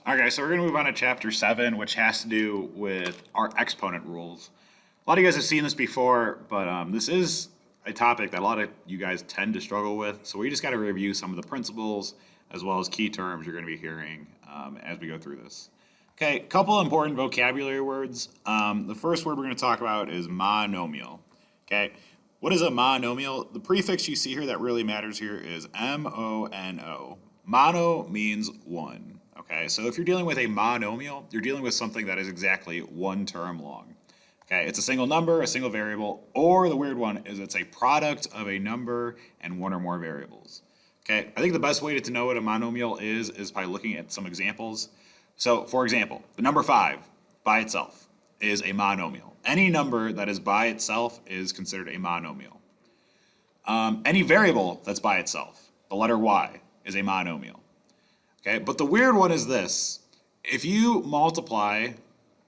Okay, so we're going to move on to chapter 7, which has to do with our exponent rules. A lot of you guys have seen this before, but this is a topic that a lot of you guys tend to struggle with. So we just got to review some of the principles as well as key terms you're going to be hearing as we go through this. Okay, couple important vocabulary words. The first word we're going to talk about is monomial. Okay, what is a monomial? The prefix you see here that really matters here is M-O-N-O. Mono means one. Okay, so if you're dealing with a monomial, you're dealing with something that is exactly one term long. Okay, it's a single number, a single variable, or the weird one is it's a product of a number and one or more variables. Okay, I think the best way to know what a monomial is by looking at some examples. So, for example, the number 5 by itself is a monomial. Any number that is by itself is considered a monomial. Any variable that's by itself, the letter y, is a monomial. Okay, but the weird one is this. If you multiply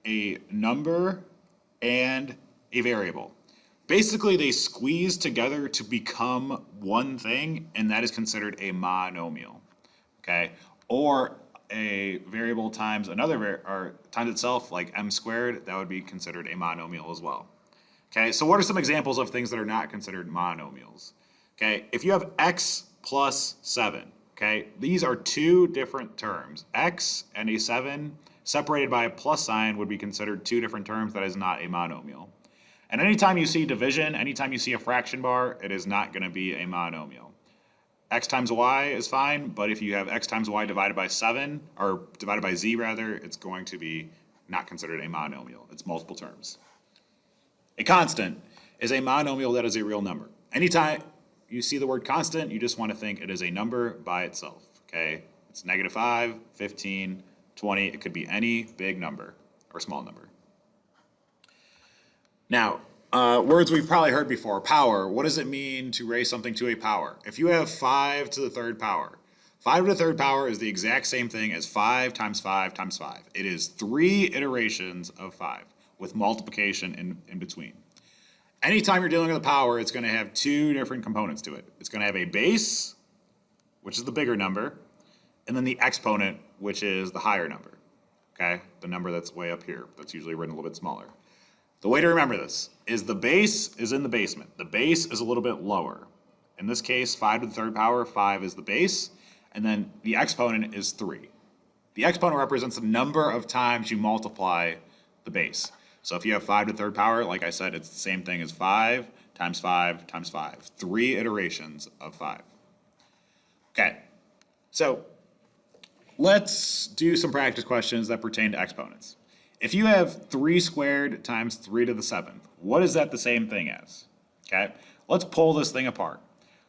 a number and a variable, basically they squeeze together to become one thing, and that is considered a monomial. Okay, or a variable times another or times itself, like m squared, that would be considered a monomial as well. Okay, so what are some examples of things that are not considered monomials? Okay, if you have x plus 7, okay, these are two different terms. X and a 7 separated by a plus sign would be considered two different terms. That is not a monomial. And anytime you see division, anytime you see a fraction bar, it is not going to be a monomial. X times y is fine, but if you have x times y divided by 7, or divided by z rather, it's going to be not considered a monomial. It's multiple terms. A constant is a monomial that is a real number. Anytime you see the word constant, you just want to think it is a number by itself, okay? It's -5, 15, 20, it could be any big number or small number. Now, words we've probably heard before, power. What does it mean to raise something to a power? If you have 5 to the third power, 5 to the third power is the exact same thing as 5 times 5 times 5. It is 3 iterations of 5 with multiplication in between. Anytime you're dealing with a power, it's going to have two different components to it. It's going to have a base, which is the bigger number, and then the exponent, which is the higher number, okay? The number that's way up here, that's usually written a little bit smaller. The way to remember this is the base is in the basement. The base is a little bit lower. In this case, 5 to the third power, 5 is the base, and then the exponent is 3. The exponent represents the number of times you multiply the base. So if you have 5 to the third power, like I said, it's the same thing as 5 times 5 times 5. 3 iterations of 5. Okay, so let's do some practice questions that pertain to exponents. If you have 3 squared times 3 to the 7th, what is that the same thing as? Okay, let's pull this thing apart.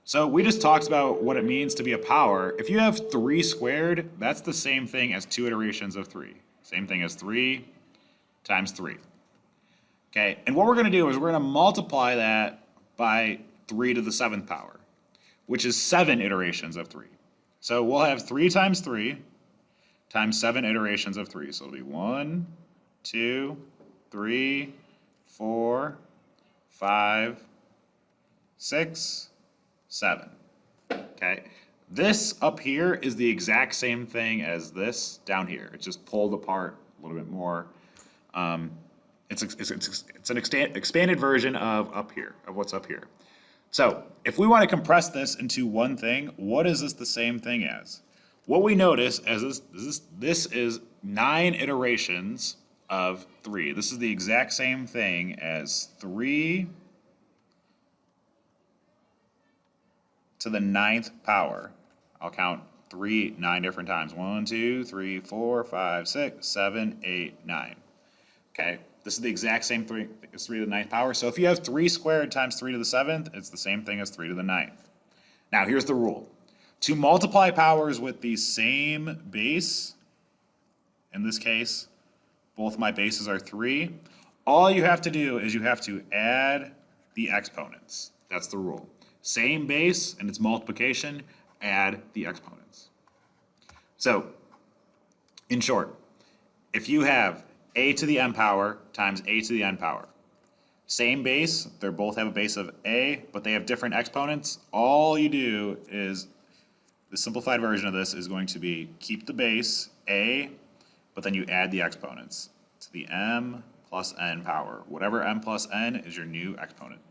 So we just talked about what it means to be a power. If you have 3 squared, that's the same thing as 2 iterations of 3. Same thing as 3 times 3. Okay, and what we're going to do is we're going to multiply that by 3 to the 7th power, which is 7 iterations of 3. So we'll have 3 times 3 times 7 iterations of 3. So it'll be 1, 2, 3, 4, 5, 6, 7. Okay, this up here is the exact same thing as this down here. It's just pulled apart a little bit more. It's an expanded version of up here, of what's up here. So if we want to compress this into one thing, what is this the same thing as? What we notice as this is 9 iterations of 3. This is the exact same thing as 3 to the 9th power. I'll count 3 9 different times. 1, 2, 3, 4, 5, 6, 7, 8, 9. Okay, this is the exact same 3 as 3 to the 9th power. So if you have 3 squared times 3 to the 7th, it's the same thing as 3 to the 9th. Now here's the rule. To multiply powers with the same base, in this case, both my bases are 3, all you have to do is you have to add the exponents. That's the rule. Same base and its multiplication, add the exponents. So, in short, if you have a to the n power times a to the n power, same base, they both have a base of a, but they have different exponents, all you do is, the simplified version of this is going to be keep the base, a, but then you add the exponents to the m plus n power. Whatever m plus n is your new exponent.